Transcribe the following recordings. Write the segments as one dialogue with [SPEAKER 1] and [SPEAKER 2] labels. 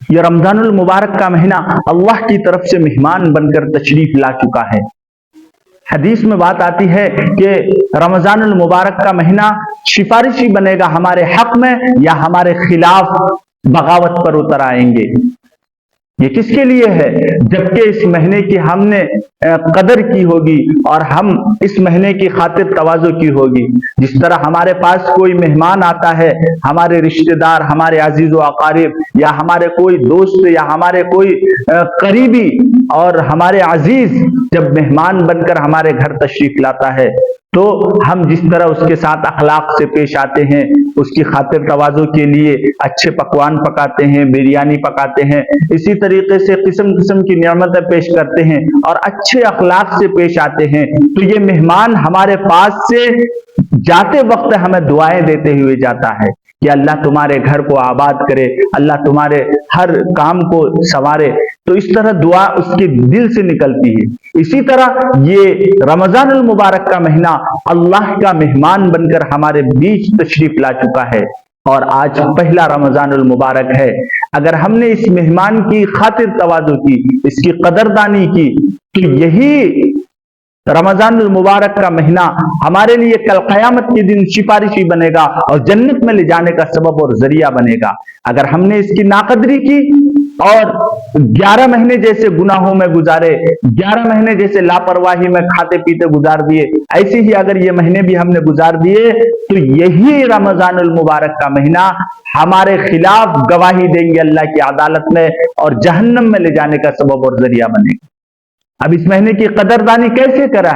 [SPEAKER 1] یہ رمضان المبارک کا مہینہ اللہ کی طرف سے مہمان بن کر تشریف لا چکا ہے۔ حدیث میں بات آتی ہے کہ رمضان المبارک کا مہینہ سفارشی بنے گا ہمارے حق میں یا ہمارے خلاف بغاوت پر اتر آئیں گے۔ یہ کس کے لیے ہے؟ جبکہ اس مہینے کی ہم نے قدر کی ہوگی اور ہم اس مہینے کی خاطر تواضع کی ہوگی۔ جس طرح ہمارے پاس کوئی مہمان آتا ہے، ہمارے رشتہ دار، ہمارے عزیز و اقارب یا ہمارے کوئی دوست یا ہمارے کوئی قریبی اور ہمارے عزیز جب مہمان بن کر ہمارے گھر تشریف لاتا ہے تو ہم جس طرح اس کے ساتھ اخلاق سے پیش آتے ہیں، اس کی خاطر تواضع کے لیے اچھے پکوان پکاتے ہیں، بریانی پکاتے ہیں، اسی طریقے سے قسم قسم کی نعمتیں پیش کرتے ہیں اور اچھے اخلاق سے پیش آتے ہیں، تو یہ مہمان ہمارے پاس سے جاتے وقت ہمیں دعائیں دیتے ہوئے جاتا ہے کہ اللہ تمہارے گھر کو آباد کرے، اللہ تمہارے ہر کام کو سنوارے۔ تو اس طرح دعا اس کے دل سے نکلتی ہے۔ اسی طرح یہ رمضان المبارک کا مہینہ اللہ کا مہمان بن کر ہمارے بیچ تشریف لا چکا ہے اور آج پہلا رمضان المبارک ہے۔ اگر ہم نے اس مہمان کی خاطر تواضع کی، اس کی قدردانی کی، تو یہی رمضان المبارک کا مہینہ ہمارے لیے کل قیامت کے دن سفارشی بنے گا اور جنت میں لے جانے کا سبب اور ذریعہ بنے گا۔ اگر ہم نے اس کی ناقدری کی اور 11 مہینے جیسے گناہوں میں گزارے، 11 مہینے جیسے لاپرواہی میں کھاتے پیتے گزار دیے، ایسے ہی اگر یہ مہینے بھی ہم نے گزار دیے تو یہی رمضان المبارک کا مہینہ ہمارے خلاف گواہی دیں گے اللہ کی عدالت میں اور جہنم میں لے جانے کا سبب اور ذریعہ بنے گا۔ اب اس مہینے کی قدردانی کیسے کرا؟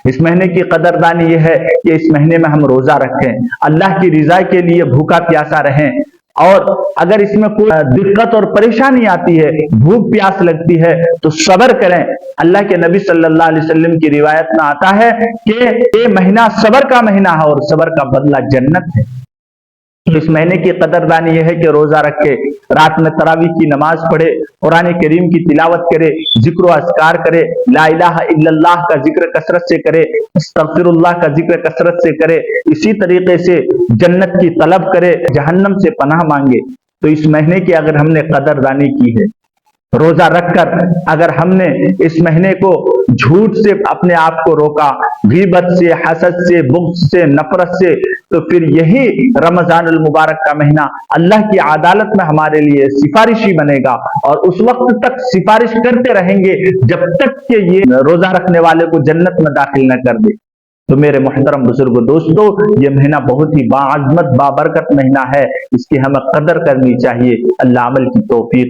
[SPEAKER 1] اس مہینے کی قدردانی یہ ہے کہ اس مہینے میں ہم روزہ رکھیں، اللہ کی رضا کے لیے بھوکا پیاسا رہیں، اور اگر اس میں کوئی دقت اور پریشانی آتی ہے، بھوک پیاس لگتی ہے تو صبر کریں۔ اللہ کے نبی صلی اللہ علیہ وسلم کی روایت میں آتا ہے کہ یہ مہینہ صبر کا مہینہ ہے اور صبر کا بدلہ جنت ہے۔ تو اس مہینے کی قدردانی یہ ہے کہ روزہ رکھے، رات میں تراویح کی نماز پڑھے، قرآن کریم کی تلاوت کرے، ذکر و اذکار کرے، لا الہ الا اللہ کا ذکر کثرت سے کرے، استغفر اللہ کا ذکر کثرت سے کرے، اسی طریقے سے جنت کی طلب کرے، جہنم سے پناہ مانگے۔ تو اس مہینے کی اگر ہم نے قدردانی کی ہے، روزہ رکھ کر اگر ہم نے اس مہینے کو جھوٹ سے اپنے آپ کو روکا، غیبت سے، حسد سے، بغض سے، نفرت سے، تو پھر یہی رمضان المبارک کا مہینہ اللہ کی عدالت میں ہمارے لیے سفارشی بنے گا اور اس وقت تک سفارش کرتے رہیں گے جب تک کہ یہ روزہ رکھنے والے کو جنت میں داخل نہ کر دے۔ تو میرے محترم بزرگ دوستو، یہ مہینہ بہت ہی باعظمت بابرکت مہینہ ہے، اس کی ہمیں قدر کرنی چاہیے۔ اللہ عمل کی توفیق